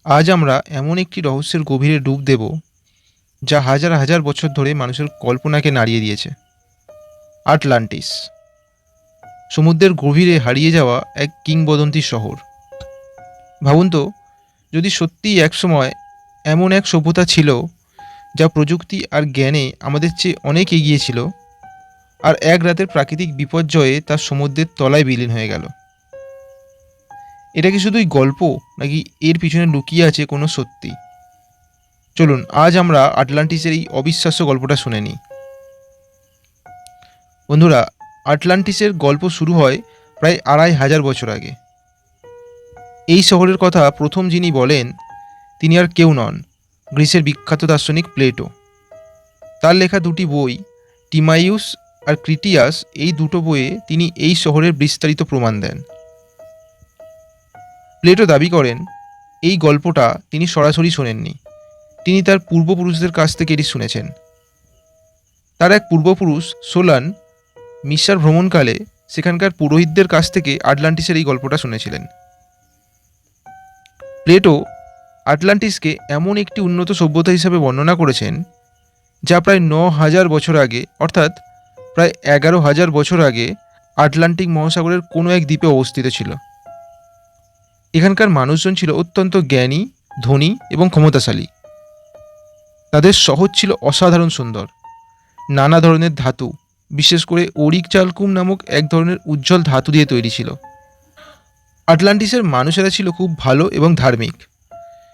আজ আমরা এমন একটি রহস্যের গভীরে ডুব দেব যা হাজার হাজার বছর ধরে মানুষের কল্পনাকে নাড়িয়ে দিয়েছে। আটলান্টিস, সমুদ্রের গভীরে হারিয়ে যাওয়া এক কিংবদন্তি শহর। ভাবুন তো, যদি সত্যিই একসময় এমন এক সভ্যতা ছিল যা প্রযুক্তি আর জ্ঞানে আমাদের চেয়ে অনেক এগিয়ে ছিল, আর এক রাতের প্রাকৃতিক বিপর্যয়ে তার সমুদ্রের তলায় বিলীন হয়ে গেল। এটা কি শুধুই গল্প, নাকি এর পিছনে লুকিয়ে আছে কোনো সত্যি? চলুন আজ আমরা আটলান্টিসের এই অবিশ্বাস্য গল্পটা শুনে নিই। বন্ধুরা, আটলান্টিসের গল্প শুরু হয় প্রায় ২,৫০০ বছর আগে। এই শহরের কথা প্রথম যিনি বলেন তিনি আর কেউ নন, গ্রিসের বিখ্যাত দার্শনিক প্লেটো। তার লেখা দুটি বই, টিমাইউস আর ক্রিটিয়াস, এই দুটো বইয়ে তিনি এই শহরের বিস্তারিত প্রমাণ দেন। প্লেটো দাবি করেন এই গল্পটা তিনি সরাসরি শোনেননি, তিনি তার পূর্বপুরুষদের কাছ থেকে এটি শুনেছেন। তার এক পূর্বপুরুষ সোলান মিশর ভ্রমণকালে সেখানকার পুরোহিতদের কাছ থেকে আটলান্টিসের এই গল্পটা শুনেছিলেন। প্লেটো আটলান্টিসকে এমন একটি উন্নত সভ্যতা হিসাবে বর্ণনা করেছেন যা প্রায় ৯,০০০ বছর আগে, অর্থাৎ প্রায় ১১,০০০ বছর আগে আটলান্টিক মহাসাগরের কোনো এক দ্বীপে অবস্থিত ছিল। এখানকার মানুষজন ছিল অত্যন্ত জ্ঞানী, ধনী এবং ক্ষমতাশালী। তাদের শহর ছিল অসাধারণ সুন্দর। নানা ধরনের ধাতু, বিশেষ করে ওরিক চালকুম নামক এক ধরনের উজ্জ্বল ধাতু দিয়ে তৈরি ছিল। আটলান্টিসের মানুষেরা ছিল খুব ভালো এবং ধার্মিক,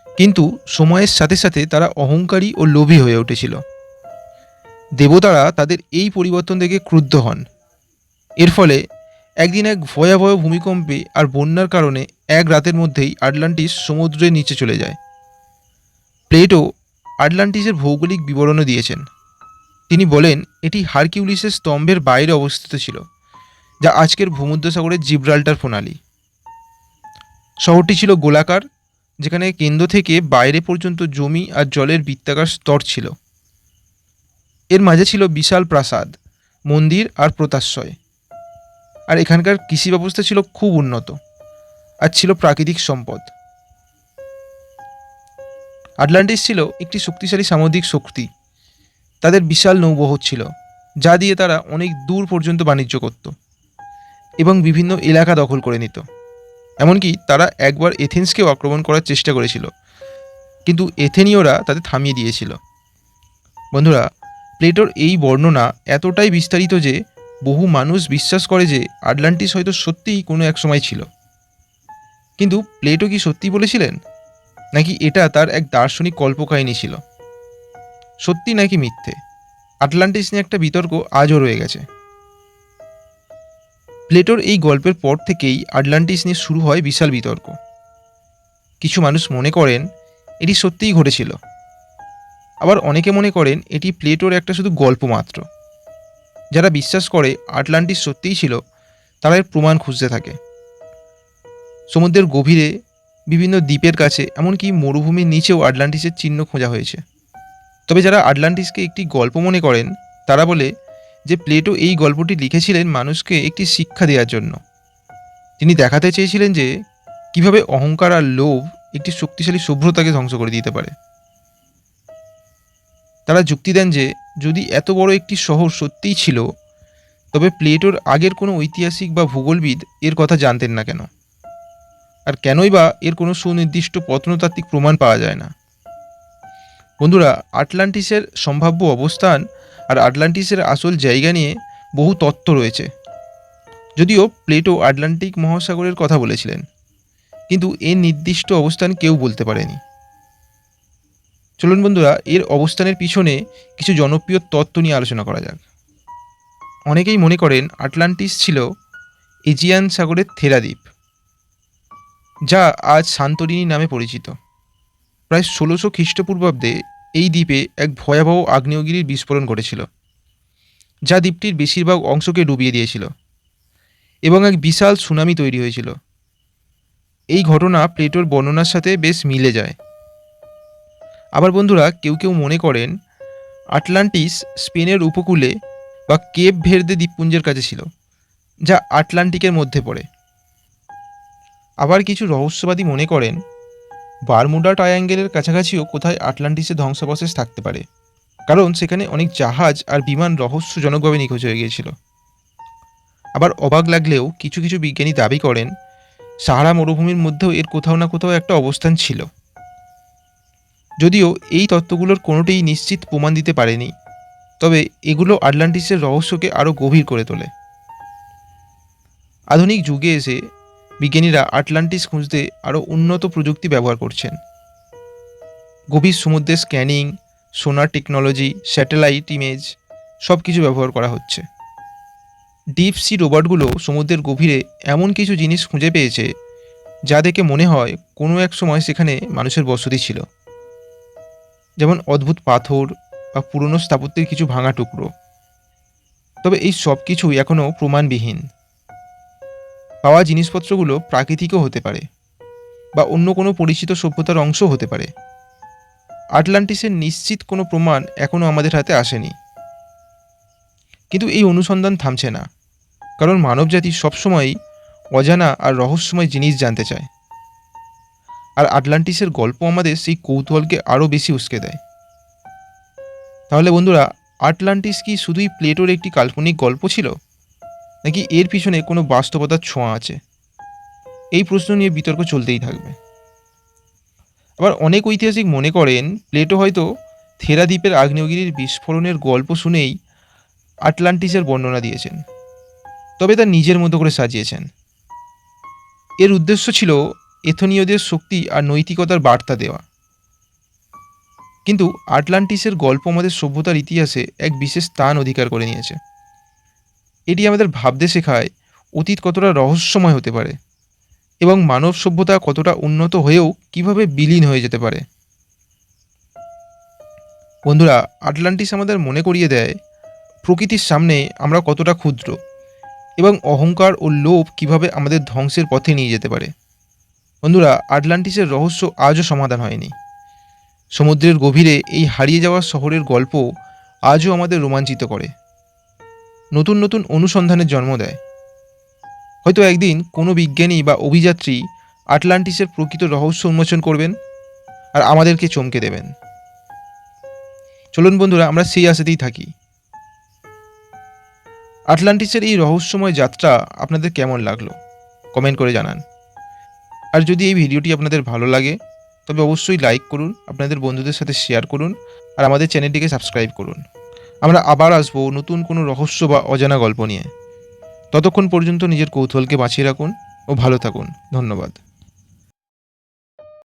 কিন্তু সময়ের সাথে সাথে তারা অহংকারী ও লোভী হয়ে উঠেছিল। দেবতারা তাদের এই পরিবর্তন দেখে ক্রুদ্ধ হন। এর ফলে একদিন এক ভয়াবহ ভূমিকম্পে আর বন্যার কারণে এক রাতের মধ্যেই আটলান্টিস সমুদ্রের নিচে চলে যায়। প্লেটো আটলান্টিসের ভৌগোলিক বিবরণও দিয়েছেন। তিনি বলেন এটি হারকিউলিসের স্তম্ভের বাইরে অবস্থিত ছিল, যা আজকের ভূমধ্যসাগরের জিব্রাল্টার প্রণালী। শহরটি ছিল গোলাকার, যেখানে কেন্দ্র থেকে বাইরে পর্যন্ত জমি আর জলের বৃত্তাকার স্তর ছিল। এর মাঝে ছিল বিশাল প্রাসাদ, মন্দির আর প্রতাশ্রয়। আর এখানকার কৃষি ব্যবস্থা ছিল খুব উন্নত, আর ছিল প্রাকৃতিক সম্পদ। আটলান্টিস ছিল একটি শক্তিশালী সামুদ্রিক শক্তি। তাদের বিশাল নৌবহর ছিল, যা দিয়ে তারা অনেক দূর পর্যন্ত বাণিজ্য করত এবং বিভিন্ন এলাকা দখল করে নিত। এমনকি তারা একবার এথেন্সকেও আক্রমণ করার চেষ্টা করেছিল, কিন্তু এথেনীয়রা তাদের থামিয়ে দিয়েছিল। বন্ধুরা, প্লেটোর এই বর্ণনা এতটাই বিস্তারিত যে বহু মানুষ বিশ্বাস করে যে আটলান্টিস হয়তো সত্যিই কোনো এক সময় ছিল। কিন্তু প্লেটো কি সত্যি বলেছিলেন, নাকি এটা তার এক দার্শনিক কল্পকাহিনী ছিল? সত্যি নাকি মিথ্যে, আটলান্টিস নিয়ে একটা বিতর্ক আজও রয়ে গেছে। প্লেটোর এই গল্পের পর থেকেই আটলান্টিস নিয়ে শুরু হয় বিশাল বিতর্ক। কিছু মানুষ মনে করেন এটি সত্যিই ঘটেছিল, আবার অনেকে মনে করেন এটি প্লেটোর একটা শুধু গল্প মাত্র। যারা বিশ্বাস করে আটলান্টিস সত্যিই ছিল, তারা এর প্রমাণ খুঁজতে থাকে। সমুদ্রের গভীরে, বিভিন্ন দ্বীপের কাছে, এমনকি মরুভূমির নিচেও আটলান্টিসের চিহ্ন খোঁজা হয়েছে। তবে যারা আটলান্টিসকে একটি গল্প মনে করেন, তারা বলে যে প্লেটো এই গল্পটি লিখেছিলেন মানুষকে একটি শিক্ষা দেওয়ার জন্য। তিনি দেখাতে চেয়েছিলেন যে কিভাবে অহংকার আর লোভ একটি শক্তিশালী সভ্যতাকে ধ্বংস করে দিতে পারে। তারা যুক্তি দেন যে যদি এত বড় একটি শহর সত্যিই ছিল, তবে প্লেটোর আগের কোনো ঐতিহাসিক বা ভূগোলবিদ এর কথা জানতেন না কেন? আর কেনই বা এর কোনো সুনির্দিষ্ট প্রত্নতাত্ত্বিক প্রমাণ পাওয়া যায় না? বন্ধুরা, আটলান্টিসের সম্ভাব্য অবস্থান আর আটলান্টিসের আসল জায়গা নিয়ে বহু তত্ত্ব রয়েছে। যদিও প্লেটো আটলান্টিক মহাসাগরের কথা বলেছিলেন, কিন্তু এর নির্দিষ্ট অবস্থান কেউ বলতে পারেনি। চলুন বন্ধুরা, এর অবস্থানের পিছনে কিছু জনপ্রিয় তত্ত্ব নিয়ে আলোচনা করা যাক। অনেকেই মনে করেন আটলান্টিস ছিল এজিয়ান সাগরের থেরা দ্বীপ, যা আজ সান্তোরিনি নামে পরিচিত। প্রায় ১৬০০ খ্রিস্টপূর্বাব্দে এই দ্বীপে এক ভয়াবহ আগ্নেয়গিরির বিস্ফোরণ ঘটেছিল, যা দ্বীপটির বেশিরভাগ অংশকে ডুবিয়ে দিয়েছিল এবং এক বিশাল সুনামি তৈরি হয়েছিল। এই ঘটনা প্লেটোর বর্ণনার সাথে বেশ মিলে যায়। আবার বন্ধুরা, কেউ কেউ মনে করেন আটলান্টিস স্পেনের উপকূলে বা কেপ ভের্দে দ্বীপপুঞ্জের কাছে ছিল, যা আটলান্টিকের মধ্যে পড়ে। আবার কিছু রহস্যবাদী মনে করেন বারমুডা ট্রায়াঙ্গেলের কাছাকাছিও কোথায় আটলান্টিসের ধ্বংসাবশেষ থাকতে পারে, কারণ সেখানে অনেক জাহাজ আর বিমান রহস্যজনকভাবে নিখোঁজ হয়ে গিয়েছিল। আবার অবাক লাগলেও কিছু কিছু বিজ্ঞানী দাবি করেন সাহারা মরুভূমির মধ্যেও এর কোথাও না কোথাও একটা অবস্থান ছিল। যদিও এই তত্ত্বগুলোর কোনোটিই নিশ্চিত প্রমাণ দিতে পারেনি, তবে এগুলো আটলান্টিসের রহস্যকে আরও গভীর করে তোলে। আধুনিক যুগে এসে বিজ্ঞানীরা আটলান্টিস খুঁজতে আরও উন্নত প্রযুক্তি ব্যবহার করছেন। গভীর সমুদ্রের স্ক্যানিং, সোনার টেকনোলজি, স্যাটেলাইট ইমেজ সব কিছু ব্যবহার করা হচ্ছে। ডিপ সি রোবটগুলো সমুদ্রের গভীরে এমন কিছু জিনিস খুঁজে পেয়েছে যা দেখে মনে হয় কোনো এক সময় সেখানে মানুষের বসতি ছিল, যেমন অদ্ভুত পাথর বা পুরনো স্থাপত্যের কিছু ভাঙা টুকরো। তবে এই সব কিছুই এখনও প্রমাণবিহীন। পাওয়া জিনিসপত্রগুলো প্রাকৃতিকও হতে পারে বা অন্য কোনো পরিচিত সভ্যতার অংশ হতে পারে। আটলান্টিসের নিশ্চিত কোনো প্রমাণ এখনও আমাদের হাতে আসেনি, কিন্তু এই অনুসন্ধান থামছে না, কারণ মানবজাতি সবসময়ই অজানা আর রহস্যময় জিনিস জানতে চায়। আর আটলান্টিসের গল্প আমাদের সেই কৌতূহলকে আরও বেশি উস্কে দেয়। তাহলে বন্ধুরা, আটলান্টিস কি শুধুই প্লেটোর একটি কাল্পনিক গল্প ছিল, নাকি এর পিছনে কোনো বাস্তবতার ছোঁয়া আছে? এই প্রশ্ন নিয়ে বিতর্ক চলতেই থাকবে। আবার অনেক ঐতিহাসিক মনে করেন প্লেটো হয়তো থেরা দ্বীপের আগ্নেয়গিরির বিস্ফোরণের গল্প শুনেই আটলান্টিসের বর্ণনা দিয়েছেন, তবে তা নিজের মতো করে সাজিয়েছেন। এর উদ্দেশ্য ছিল এথনীয়দের শক্তি আর নৈতিকতার বার্তা দেওয়া। কিন্তু আটলান্টিসের গল্প আমাদের সভ্যতার ইতিহাসে এক বিশেষ স্থান অধিকার করে নিয়েছে। এটি আমাদের ভাবতে শেখায় অতীত কতটা রহস্যময় হতে পারে এবং মানব সভ্যতা কতটা উন্নত হয়েও কিভাবে বিলীন হয়ে যেতে পারে। বন্ধুরা, আটলান্টিস আমাদের মনে করিয়ে দেয় প্রকৃতির সামনে আমরা কতটা ক্ষুদ্র এবং অহংকার ও লোভ কিভাবে আমাদের ধ্বংসের পথে নিয়ে যেতে পারে। বন্ধুরা, আটলান্টিসের রহস্য আজও সমাধান হয়নি। সমুদ্রের গভীরে এই হারিয়ে যাওয়া শহরের গল্প আজও আমাদের রোমাঞ্চিত করে, নতুন নতুন অনুসন্ধানের জন্ম দেয়। হয়তো একদিন কোনো বিজ্ঞানী বা অভিযাত্রী আটলান্টিসের প্রকৃত রহস্য উন্মোচন করবেন আর আমাদেরকে চমকে দেবেন। চলুন বন্ধুরা, আমরা সেই আশাতেই থাকি। আটলান্টিসের এই রহস্যময় যাত্রা আপনাদের কেমন লাগলো কমেন্ট করে জানান। আর যদি এই ভিডিওটি আপনাদের ভালো লাগে তবে অবশ্যই লাইক করুন, আপনাদের বন্ধুদের সাথে শেয়ার করুন আর আমাদের চ্যানেলটিকে সাবস্ক্রাইব করুন। আমরা আবার আসবো নতুন কোনো রহস্য বা অজানা গল্প নিয়ে। ততক্ষণ পর্যন্ত নিজের কৌতূহলকে বাঁচিয়ে রাখুন ও ভালো থাকুন। ধন্যবাদ।